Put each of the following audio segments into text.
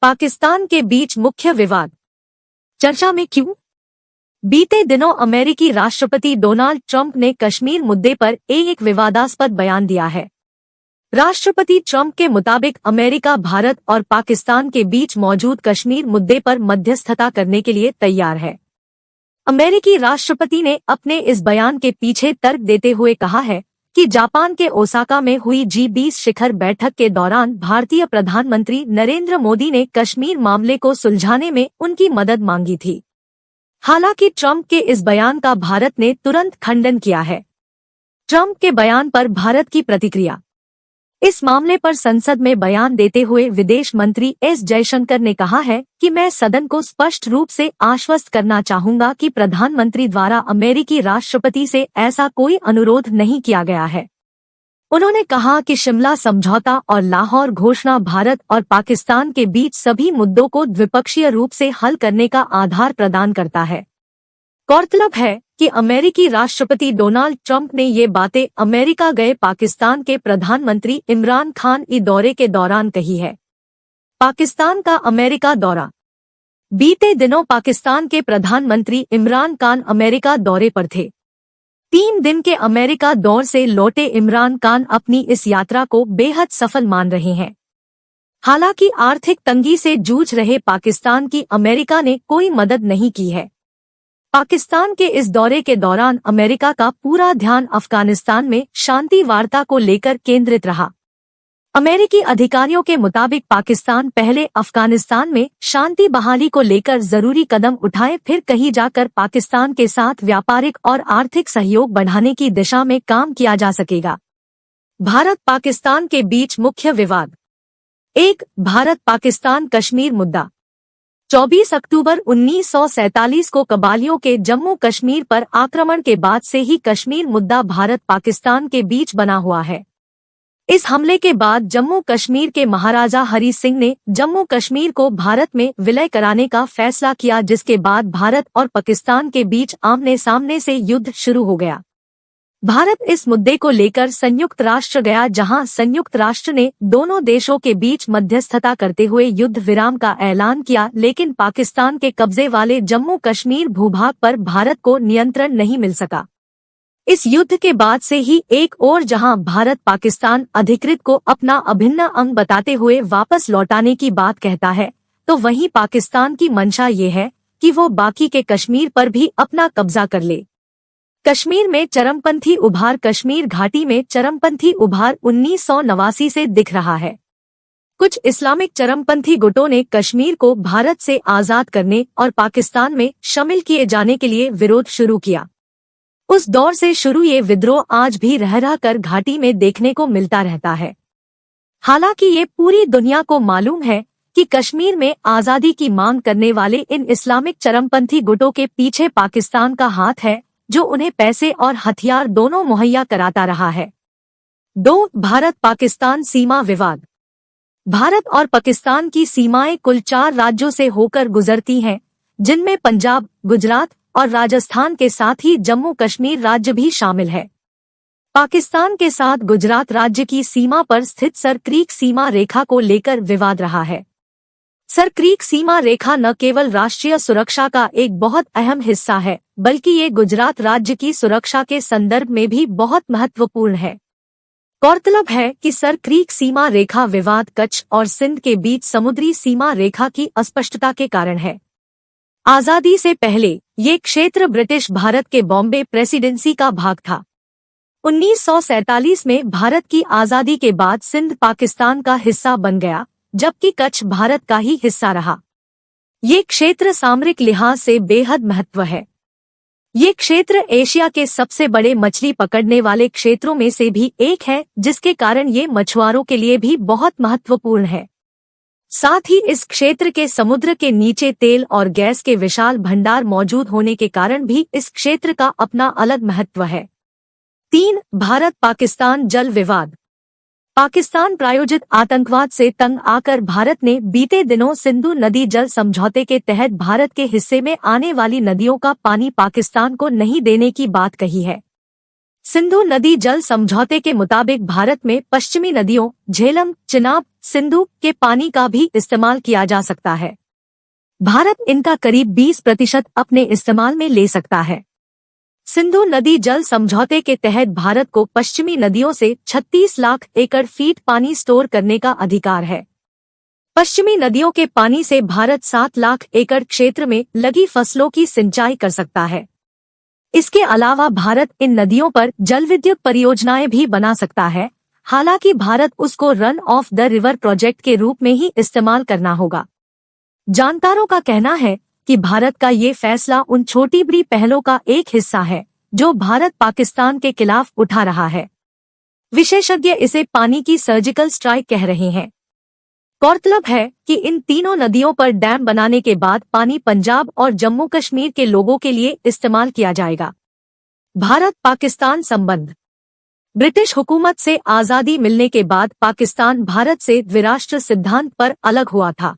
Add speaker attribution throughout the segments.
Speaker 1: पाकिस्तान के बीच मुख्य विवाद चर्चा में क्यों? बीते दिनों अमेरिकी राष्ट्रपति डोनाल्ड ट्रंप ने कश्मीर मुद्दे पर एक विवादास्पद बयान दिया है। राष्ट्रपति ट्रंप के मुताबिक अमेरिका भारत और पाकिस्तान के बीच मौजूद कश्मीर मुद्दे पर मध्यस्थता करने के लिए तैयार है। अमेरिकी राष्ट्रपति ने अपने इस बयान के पीछे तर्क देते हुए कहा है कि जापान के ओसाका में हुई G20 शिखर बैठक के दौरान भारतीय प्रधानमंत्री नरेंद्र मोदी ने कश्मीर मामले को सुलझाने में उनकी मदद मांगी थी। हालांकि ट्रंप के इस बयान का भारत ने तुरंत खंडन किया है। ट्रंप के बयान पर भारत की प्रतिक्रिया। इस मामले पर संसद में बयान देते हुए विदेश मंत्री एस जयशंकर ने कहा है कि मैं सदन को स्पष्ट रूप से आश्वस्त करना चाहूंगा कि प्रधानमंत्री द्वारा अमेरिकी राष्ट्रपति से ऐसा कोई अनुरोध नहीं किया गया है। उन्होंने कहा कि शिमला समझौता और लाहौर घोषणा भारत और पाकिस्तान के बीच सभी मुद्दों को द्विपक्षीय रूप से हल करने का आधार प्रदान करता है। गौरतलब है कि अमेरिकी राष्ट्रपति डोनाल्ड ट्रंप ने ये बातें अमेरिका गए पाकिस्तान के प्रधानमंत्री इमरान खान के दौरे के दौरान कही है। पाकिस्तान का अमेरिका दौरा। बीते दिनों पाकिस्तान के प्रधानमंत्री इमरान खान अमेरिका दौरे पर थे। 3 दिन के अमेरिका दौरे से लौटे इमरान खान अपनी इस यात्रा को बेहद सफल मान रहे हैं। हालांकि आर्थिक तंगी से जूझ रहे पाकिस्तान की अमेरिका ने कोई मदद नहीं की है। पाकिस्तान के इस दौरे के दौरान अमेरिका का पूरा ध्यान अफगानिस्तान में शांति वार्ता को लेकर केंद्रित रहा। अमेरिकी अधिकारियों के मुताबिक पाकिस्तान पहले अफगानिस्तान में शांति बहाली को लेकर जरूरी कदम उठाए, फिर कहीं जाकर पाकिस्तान के साथ व्यापारिक और आर्थिक सहयोग बढ़ाने की दिशा में काम किया जा सकेगा। भारत पाकिस्तान के बीच मुख्य विवाद। 1. भारत पाकिस्तान कश्मीर मुद्दा। 24 अक्टूबर 1947 को कबालियों के जम्मू कश्मीर पर आक्रमण के बाद से ही कश्मीर मुद्दा भारत पाकिस्तान के बीच बना हुआ है। इस हमले के बाद जम्मू कश्मीर के महाराजा हरि सिंह ने जम्मू कश्मीर को भारत में विलय कराने का फैसला किया, जिसके बाद भारत और पाकिस्तान के बीच आमने सामने से युद्ध शुरू हो गया। भारत इस मुद्दे को लेकर संयुक्त राष्ट्र गया, जहां संयुक्त राष्ट्र ने दोनों देशों के बीच मध्यस्थता करते हुए युद्ध विराम का ऐलान किया, लेकिन पाकिस्तान के कब्जे वाले जम्मू कश्मीर भूभाग पर भारत को नियंत्रण नहीं मिल सका। इस युद्ध के बाद से ही एक ओर जहां भारत पाकिस्तान अधिकृत को अपना अभिन्न अंग बताते हुए वापस लौटाने की बात कहता है, तो वहीं पाकिस्तान की मंशा ये है कि वो बाकी के कश्मीर पर भी अपना कब्जा कर ले। कश्मीर में चरमपंथी उभार। कश्मीर घाटी में चरमपंथी उभार 1989 से दिख रहा है। कुछ इस्लामिक चरमपंथी गुटों ने कश्मीर को भारत से आजाद करने और पाकिस्तान में शामिल किए जाने के लिए विरोध शुरू किया। उस दौर से शुरू ये विद्रोह आज भी रह रह कर घाटी में देखने को मिलता रहता है। हालांकि ये पूरी दुनिया को मालूम है कि कश्मीर में आजादी की मांग करने वाले इन इस्लामिक चरमपंथी गुटों के पीछे पाकिस्तान का हाथ है, जो उन्हें पैसे और हथियार दोनों मुहैया कराता रहा है। 2. भारत पाकिस्तान सीमा विवाद। भारत और पाकिस्तान की सीमाएं कुल 4 राज्यों से होकर गुजरती हैं, जिनमें पंजाब, गुजरात और राजस्थान के साथ ही जम्मू कश्मीर राज्य भी शामिल है। पाकिस्तान के साथ गुजरात राज्य की सीमा पर स्थित सर क्रीक सीमा रेखा को लेकर विवाद रहा है। सर क्रीक सीमा रेखा न केवल राष्ट्रीय सुरक्षा का एक बहुत अहम हिस्सा है, बल्कि ये गुजरात राज्य की सुरक्षा के संदर्भ में भी बहुत महत्वपूर्ण है। गौरतलब है कि सर क्रीक सीमा रेखा विवाद कच्छ और सिंध के बीच समुद्री सीमा रेखा की अस्पष्टता के कारण है। आजादी से पहले ये क्षेत्र ब्रिटिश भारत के बॉम्बे प्रेसिडेंसी का भाग था। 1947 में भारत की आजादी के बाद सिंध पाकिस्तान का हिस्सा बन गया, जबकि कच्छ भारत का ही हिस्सा रहा। ये क्षेत्र सामरिक लिहाज से बेहद महत्व है। ये क्षेत्र एशिया के सबसे बड़े मछली पकड़ने वाले क्षेत्रों में से भी एक है, जिसके कारण ये मछुआरों के लिए भी बहुत महत्वपूर्ण है। साथ ही इस क्षेत्र के समुद्र के नीचे तेल और गैस के विशाल भंडार मौजूद होने के कारण भी इस क्षेत्र का अपना अलग महत्व है। 3. भारत पाकिस्तान जल विवाद। पाकिस्तान प्रायोजित आतंकवाद से तंग आकर भारत ने बीते दिनों सिंधु नदी जल समझौते के तहत भारत के हिस्से में आने वाली नदियों का पानी पाकिस्तान को नहीं देने की बात कही है। सिंधु नदी जल समझौते के मुताबिक भारत में पश्चिमी नदियों झेलम, चिनाब, सिंधु के पानी का भी इस्तेमाल किया जा सकता है। भारत इनका करीब 20% अपने इस्तेमाल में ले सकता है। सिंधु नदी जल समझौते के तहत भारत को पश्चिमी नदियों से 36 लाख एकड़ फीट पानी स्टोर करने का अधिकार है। पश्चिमी नदियों के पानी से भारत 7 लाख एकड़ क्षेत्र में लगी फसलों की सिंचाई कर सकता है। इसके अलावा भारत इन नदियों पर जल विद्युत परियोजनाएं भी बना सकता है। हालांकि भारत उसको run of the river project के रूप में ही इस्तेमाल करना होगा। जानकारों का कहना है कि भारत का ये फैसला उन छोटी बड़ी पहलों का एक हिस्सा है जो भारत पाकिस्तान के खिलाफ उठा रहा है। विशेषज्ञ इसे पानी की सर्जिकल स्ट्राइक कह रहे हैं। गौरतलब है कि इन तीनों नदियों पर डैम बनाने के बाद पानी पंजाब और जम्मू कश्मीर के लोगों के लिए इस्तेमाल किया जाएगा। भारत पाकिस्तान संबंध। ब्रिटिश हुकूमत से आजादी मिलने के बाद पाकिस्तान भारत से द्विराष्ट्र सिद्धांत पर अलग हुआ था।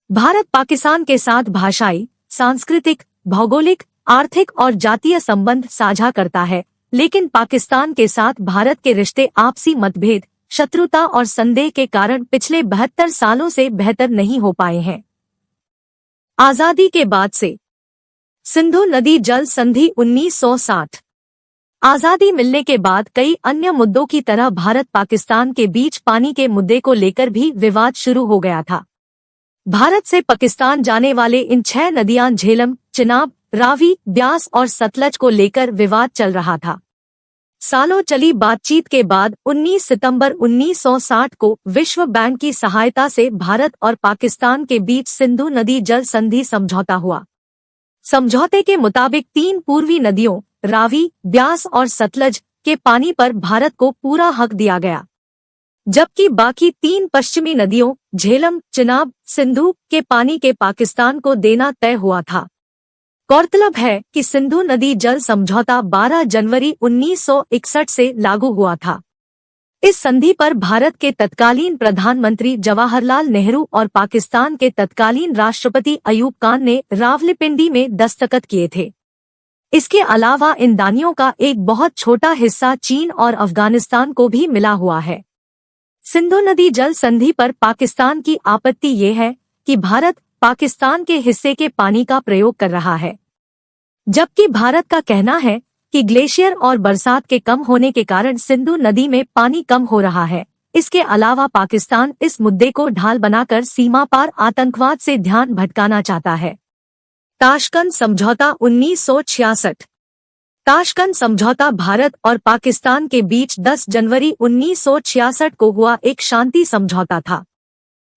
Speaker 1: भारत पाकिस्तान के साथ भाषाई, सांस्कृतिक, भौगोलिक, आर्थिक और जातीय संबंध साझा करता है, लेकिन पाकिस्तान के साथ भारत के रिश्ते आपसी मतभेद, शत्रुता और संदेह के कारण पिछले 72 सालों से बेहतर नहीं हो पाए हैं। आजादी के बाद से सिंधु नदी जल संधि 1960। आजादी मिलने के बाद कई अन्य मुद्दों की तरह भारत पाकिस्तान के बीच पानी के मुद्दे को लेकर भी विवाद शुरू हो गया था। भारत से पाकिस्तान जाने वाले इन 6 नदियां झेलम, चिनाब, रावी, ब्यास और सतलज को लेकर विवाद चल रहा था। सालों चली बातचीत के बाद 19 सितंबर 1960 को विश्व बैंक की सहायता से भारत और पाकिस्तान के बीच सिंधु नदी जल संधि समझौता हुआ। समझौते के मुताबिक 3 पूर्वी नदियों रावी, ब्यास और सतलज के पानी पर भारत को पूरा हक दिया गया, जबकि बाकी 3 पश्चिमी नदियों झेलम, चिनाब, सिंधु के पानी के पाकिस्तान को देना तय हुआ था। गौरतलब है कि सिंधु नदी जल समझौता 12 जनवरी 1961 से लागू हुआ था। इस संधि पर भारत के तत्कालीन प्रधानमंत्री जवाहरलाल नेहरू और पाकिस्तान के तत्कालीन राष्ट्रपति अयूब खान ने रावलपिंडी में दस्तखत किए थे। इसके अलावा इन दानियों का एक बहुत छोटा हिस्सा चीन और अफगानिस्तान को भी मिला हुआ है। सिंधु नदी जल संधि पर पाकिस्तान की आपत्ति ये है कि भारत पाकिस्तान के हिस्से के पानी का प्रयोग कर रहा है, जबकि भारत का कहना है कि ग्लेशियर और बरसात के कम होने के कारण सिंधु नदी में पानी कम हो रहा है। इसके अलावा पाकिस्तान इस मुद्दे को ढाल बनाकर सीमा पार आतंकवाद से ध्यान भटकाना चाहता है। ताशकंद समझौता 1966। ताशकंद समझौता भारत और पाकिस्तान के बीच 10 जनवरी 1966 को हुआ एक शांति समझौता था।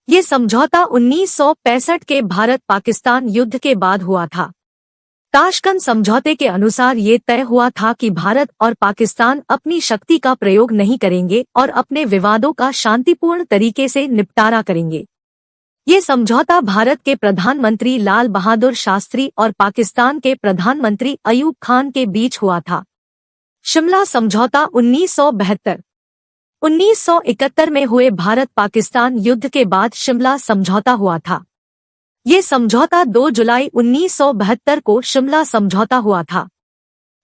Speaker 1: ये समझौता 1965 के भारत पाकिस्तान युद्ध के बाद हुआ था। ताशकंद समझौते के अनुसार ये तय हुआ था कि भारत और पाकिस्तान अपनी शक्ति का प्रयोग नहीं करेंगे और अपने विवादों का शांतिपूर्ण तरीके से निपटारा करेंगे। ये समझौता भारत के प्रधानमंत्री लाल बहादुर शास्त्री और पाकिस्तान के प्रधानमंत्री अयूब खान के बीच हुआ था। शिमला समझौता 1972। 1971 में हुए भारत पाकिस्तान युद्ध के बाद शिमला समझौता हुआ था। ये समझौता 2 जुलाई 1972 को शिमला समझौता हुआ था।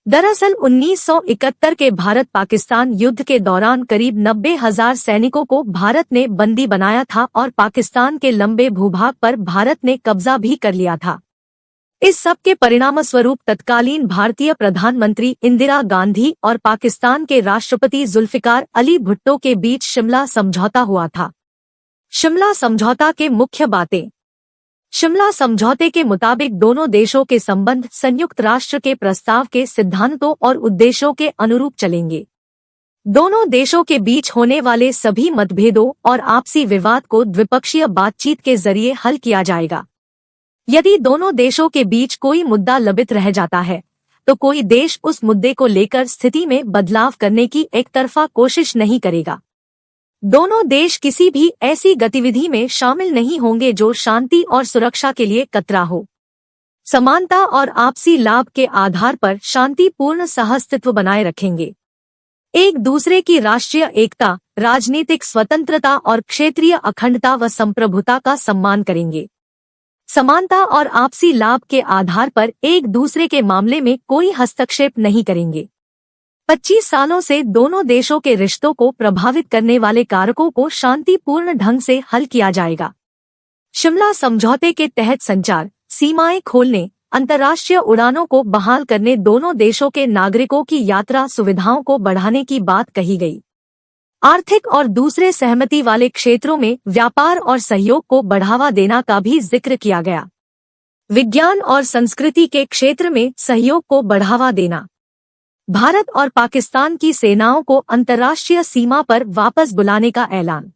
Speaker 1: दरअसल 1971 के भारत पाकिस्तान युद्ध के दौरान करीब 90,000 सैनिकों को भारत ने बंदी बनाया था और पाकिस्तान के लंबे भूभाग पर भारत ने कब्जा भी कर लिया था। इस सब के परिणामस्वरूप तत्कालीन भारतीय प्रधानमंत्री इंदिरा गांधी और पाकिस्तान के राष्ट्रपति जुल्फिकार अली भुट्टो के बीच शिमला समझौता हुआ था। शिमला समझौता के मुख्य बातें। शिमला समझौते के मुताबिक दोनों देशों के संबंध संयुक्त राष्ट्र के प्रस्ताव के सिद्धांतों और उद्देश्यों के अनुरूप चलेंगे। दोनों देशों के बीच होने वाले सभी मतभेदों और आपसी विवाद को द्विपक्षीय बातचीत के जरिए हल किया जाएगा। यदि दोनों देशों के बीच कोई मुद्दा लंबित रह जाता है, तो कोई देश उस मुद्दे को लेकर स्थिति में बदलाव करने की एकतरफा कोशिश नहीं करेगा। दोनों देश किसी भी ऐसी गतिविधि में शामिल नहीं होंगे जो शांति और सुरक्षा के लिए खतरा हो। समानता और आपसी लाभ के आधार पर शांतिपूर्ण सहअस्तित्व बनाए रखेंगे। एक दूसरे की राष्ट्रीय एकता, राजनीतिक स्वतंत्रता और क्षेत्रीय अखंडता व संप्रभुता का सम्मान करेंगे। समानता और आपसी लाभ के आधार पर एक दूसरे के मामले में कोई हस्तक्षेप नहीं करेंगे। 25 सालों से दोनों देशों के रिश्तों को प्रभावित करने वाले कारकों को शांतिपूर्ण ढंग से हल किया जाएगा। शिमला समझौते के तहत संचार सीमाएं खोलने, अंतर्राष्ट्रीय उड़ानों को बहाल करने, दोनों देशों के नागरिकों की यात्रा सुविधाओं को बढ़ाने की बात कही गई। आर्थिक और दूसरे सहमति वाले क्षेत्रों में व्यापार और सहयोग को बढ़ावा देना का भी जिक्र किया गया। विज्ञान और संस्कृति के क्षेत्र में सहयोग को बढ़ावा देना। भारत और पाकिस्तान की सेनाओं को अंतर्राष्ट्रीय सीमा पर वापस बुलाने का ऐलान।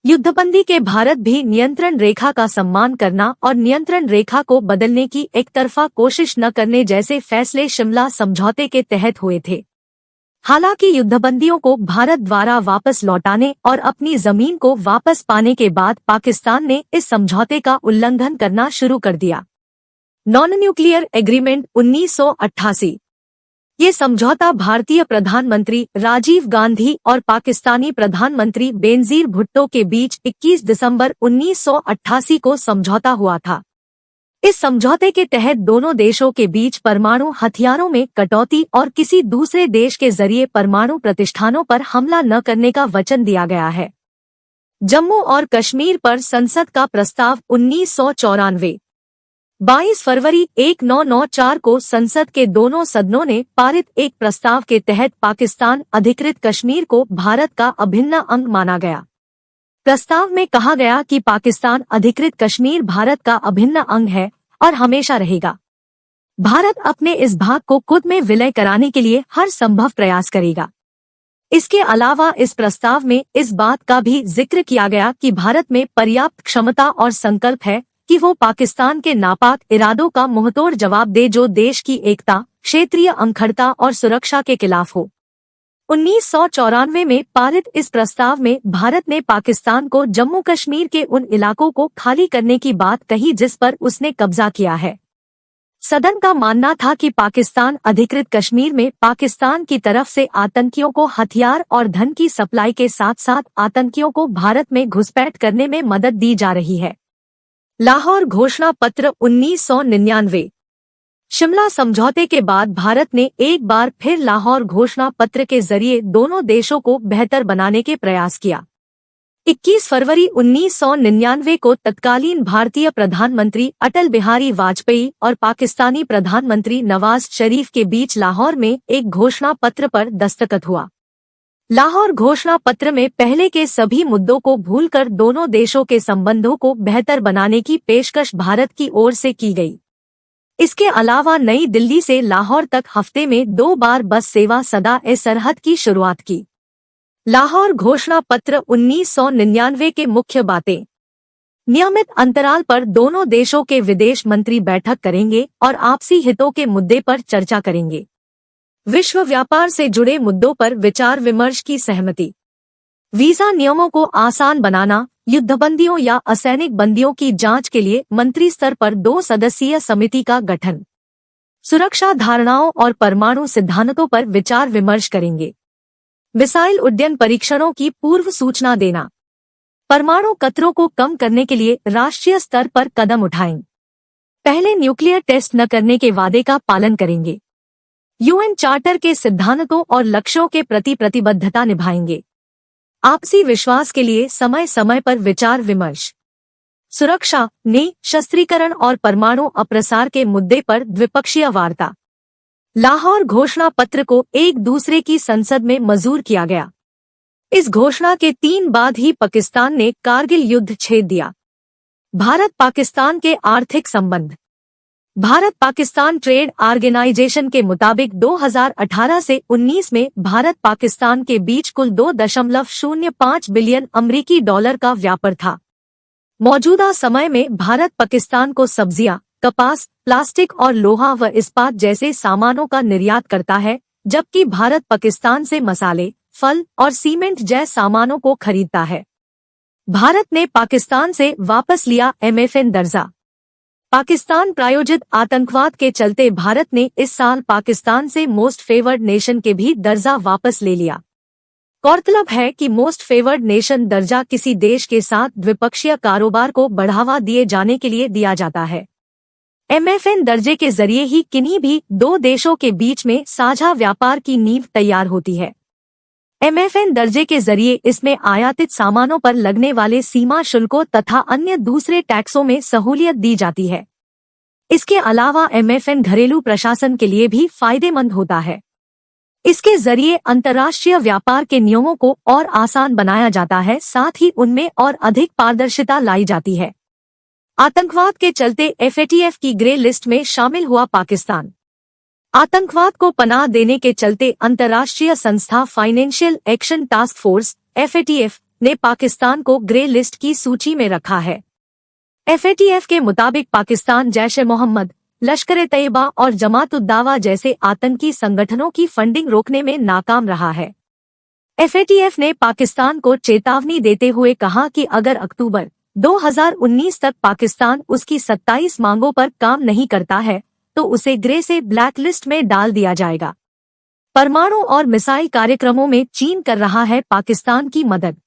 Speaker 1: युद्धबंदी के भारत भी नियंत्रण रेखा का सम्मान करना और नियंत्रण रेखा को बदलने की एकतरफा कोशिश न करने जैसे फैसले शिमला समझौते के तहत हुए थे। हालांकि युद्धबंदियों को भारत द्वारा वापस लौटाने और अपनी जमीन को वापस पाने के बाद पाकिस्तान ने इस समझौते का उल्लंघन करना शुरू कर दिया। Non nuclear agreement 1988। ये समझौता भारतीय प्रधानमंत्री राजीव गांधी और पाकिस्तानी प्रधानमंत्री बेनजीर भुट्टो के बीच 21 दिसंबर 1988 को समझौता हुआ था। इस समझौते के तहत दोनों देशों के बीच परमाणु हथियारों में कटौती और किसी दूसरे देश के जरिए परमाणु प्रतिष्ठानों पर हमला न करने का वचन दिया गया है। जम्मू और कश्मीर पर संसद का प्रस्ताव 1994। 22 फरवरी 1994 को संसद के दोनों सदनों ने पारित एक प्रस्ताव के तहत पाकिस्तान अधिकृत कश्मीर को भारत का अभिन्न अंग माना गया। प्रस्ताव में कहा गया कि पाकिस्तान अधिकृत कश्मीर भारत का अभिन्न अंग है और हमेशा रहेगा। भारत अपने इस भाग को खुद में विलय कराने के लिए हर संभव प्रयास करेगा। इसके अलावा इस प्रस्ताव में इस बात का भी जिक्र किया गया कि भारत में पर्याप्त क्षमता और संकल्प है कि वो पाकिस्तान के नापाक इरादों का मुंहतोड़ जवाब दे जो देश की एकता, क्षेत्रीय अखंडता और सुरक्षा के खिलाफ हो। 1994 में पारित इस प्रस्ताव में भारत ने पाकिस्तान को जम्मू कश्मीर के उन इलाकों को खाली करने की बात कही जिस पर उसने कब्जा किया है। सदन का मानना था कि पाकिस्तान अधिकृत कश्मीर में पाकिस्तान की तरफ से आतंकियों को हथियार और धन की सप्लाई के साथ साथ आतंकियों को भारत में घुसपैठ करने में मदद दी जा रही है। लाहौर घोषणा पत्र 1999। शिमला समझौते के बाद भारत ने एक बार फिर लाहौर घोषणा पत्र के जरिए दोनों देशों को बेहतर बनाने के प्रयास किया। 21 फरवरी 1999 को तत्कालीन भारतीय प्रधानमंत्री अटल बिहारी वाजपेयी और पाकिस्तानी प्रधानमंत्री नवाज शरीफ के बीच लाहौर में एक घोषणा पत्र पर दस्तखत हुआ। लाहौर घोषणा पत्र में पहले के सभी मुद्दों को भूलकर दोनों देशों के संबंधों को बेहतर बनाने की पेशकश भारत की ओर से की गई। इसके अलावा नई दिल्ली से लाहौर तक हफ्ते में 2 बार बस सेवा सदा-ए-सरहद की शुरुआत की। लाहौर घोषणा पत्र 1999 के मुख्य बातें। नियमित अंतराल पर दोनों देशों के विदेश मंत्री बैठक करेंगे और आपसी हितों के मुद्दे पर चर्चा करेंगे। विश्व व्यापार से जुड़े मुद्दों पर विचार विमर्श की सहमति। वीजा नियमों को आसान बनाना, युद्धबंदियों या असैनिक बंदियों की जांच के लिए मंत्री स्तर पर 2 सदस्यीय समिति का गठन। सुरक्षा धारणाओं और परमाणु सिद्धांतों पर विचार विमर्श करेंगे। मिसाइल उड्डयन परीक्षणों की पूर्व सूचना देना। परमाणु खतरों को कम करने के लिए राष्ट्रीय स्तर पर कदम उठाएं। पहले न्यूक्लियर टेस्ट न करने के वादे का पालन करेंगे। यूएन चार्टर के सिद्धांतों और लक्ष्यों के प्रति प्रतिबद्धता निभाएंगे। आपसी विश्वास के लिए समय समय पर विचार विमर्श। सुरक्षा, निःशस्त्रीकरण और परमाणु अप्रसार के मुद्दे पर द्विपक्षीय वार्ता। लाहौर घोषणा पत्र को एक दूसरे की संसद में मंजूर किया गया। इस घोषणा के 3 बाद ही पाकिस्तान ने कारगिल युद्ध छेड़ दिया। भारत पाकिस्तान के आर्थिक संबंध। भारत पाकिस्तान ट्रेड ऑर्गेनाइजेशन के मुताबिक 2018 से 19 में भारत पाकिस्तान के बीच कुल 2.05 बिलियन अमेरिकी डॉलर का व्यापार था। मौजूदा समय में भारत पाकिस्तान को सब्जियां, कपास, प्लास्टिक और लोहा व इस्पात जैसे सामानों का निर्यात करता है, जबकि भारत पाकिस्तान से मसाले, फल और सीमेंट जैसे सामानों को खरीदता है। भारत ने पाकिस्तान से वापस लिया MFN दर्जा। पाकिस्तान प्रायोजित आतंकवाद के चलते भारत ने इस साल पाकिस्तान से मोस्ट फेवर्ड नेशन के भी दर्जा वापस ले लिया। गौरतलब है कि मोस्ट फेवर्ड नेशन दर्जा किसी देश के साथ द्विपक्षीय कारोबार को बढ़ावा दिए जाने के लिए दिया जाता है। MFN दर्जे के जरिए ही किन्हीं भी दो देशों के बीच में साझा व्यापार की नींव तैयार होती है। MFN दर्जे के जरिए इसमें आयातित सामानों पर लगने वाले सीमा शुल्कों तथा अन्य दूसरे टैक्सों में सहूलियत दी जाती है। इसके अलावा MFN घरेलू प्रशासन के लिए भी फायदेमंद होता है। इसके जरिए अंतर्राष्ट्रीय व्यापार के नियमों को और आसान बनाया जाता है, साथ ही उनमें और अधिक पारदर्शिता लाई जाती है। आतंकवाद के चलते FATF की ग्रे लिस्ट में शामिल हुआ पाकिस्तान। आतंकवाद को पनाह देने के चलते अंतर्राष्ट्रीय संस्था financial action task force FATF ने पाकिस्तान को ग्रे लिस्ट की सूची में रखा है। FATF के मुताबिक पाकिस्तान जैश-ए-मोहम्मद, लश्कर-ए-तैयबा और जमात-उद-दावा जैसे आतंकी संगठनों की फंडिंग रोकने में नाकाम रहा है। FATF ने पाकिस्तान को चेतावनी देते हुए कहा कि अगर अक्टूबर 2019 तक पाकिस्तान उसकी 27 मांगों पर काम नहीं करता है तो उसे ग्रे से ब्लैक लिस्ट में डाल दिया जाएगा। परमाणु और मिसाइल कार्यक्रमों में चीन कर रहा है पाकिस्तान की मदद।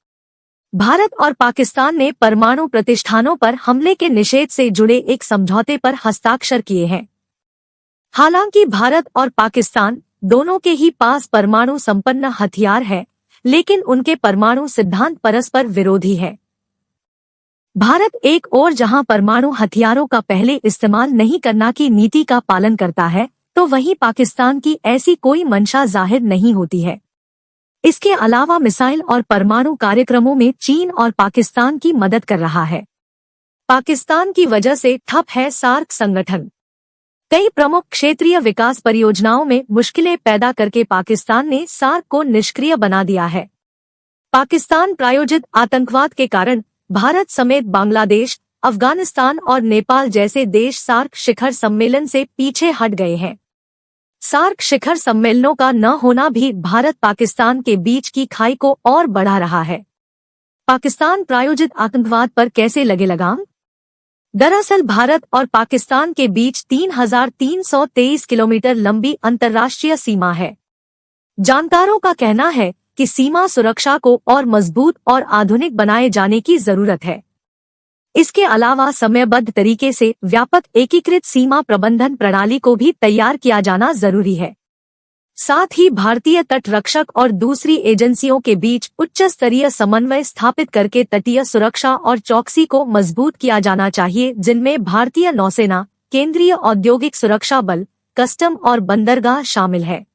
Speaker 1: भारत और पाकिस्तान ने परमाणु प्रतिष्ठानों पर हमले के निषेध से जुड़े एक समझौते पर हस्ताक्षर किए हैं। हालांकि भारत और पाकिस्तान दोनों के ही पास परमाणु संपन्न हथियार है, लेकिन उनके परमाणु सिद्धांत परस्पर विरोधी है। भारत एक ओर जहां परमाणु हथियारों का पहले इस्तेमाल नहीं करना की नीति का पालन करता है, तो वहीं पाकिस्तान की ऐसी कोई मंशा जाहिर नहीं होती है। इसके अलावा मिसाइल और परमाणु कार्यक्रमों में चीन और पाकिस्तान की मदद कर रहा है। पाकिस्तान की वजह से ठप है सार्क संगठन। कई प्रमुख क्षेत्रीय विकास परियोजनाओं में मुश्किलें पैदा करके पाकिस्तान ने सार्क को निष्क्रिय बना दिया है। पाकिस्तान प्रायोजित आतंकवाद के कारण भारत समेत बांग्लादेश, अफगानिस्तान और नेपाल जैसे देश सार्क शिखर सम्मेलन से पीछे हट गए हैं। सार्क शिखर सम्मेलनों का न होना भी भारत पाकिस्तान के बीच की खाई को और बढ़ा रहा है। पाकिस्तान प्रायोजित आतंकवाद पर कैसे लगे लगाम? दरअसल भारत और पाकिस्तान के बीच 3,323 किलोमीटर लंबी अंतर्राष्ट्रीय सीमा है। जानकारों का कहना है कि सीमा सुरक्षा को और मजबूत और आधुनिक बनाए जाने की जरूरत है। इसके अलावा समयबद्ध तरीके से व्यापक एकीकृत सीमा प्रबंधन प्रणाली को भी तैयार किया जाना जरूरी है। साथ ही भारतीय तट रक्षक और दूसरी एजेंसियों के बीच उच्च स्तरीय समन्वय स्थापित करके तटीय सुरक्षा और चौकसी को मजबूत किया जाना चाहिए, जिनमें भारतीय नौसेना, केंद्रीय औद्योगिक सुरक्षा बल, कस्टम और बंदरगाह शामिल है।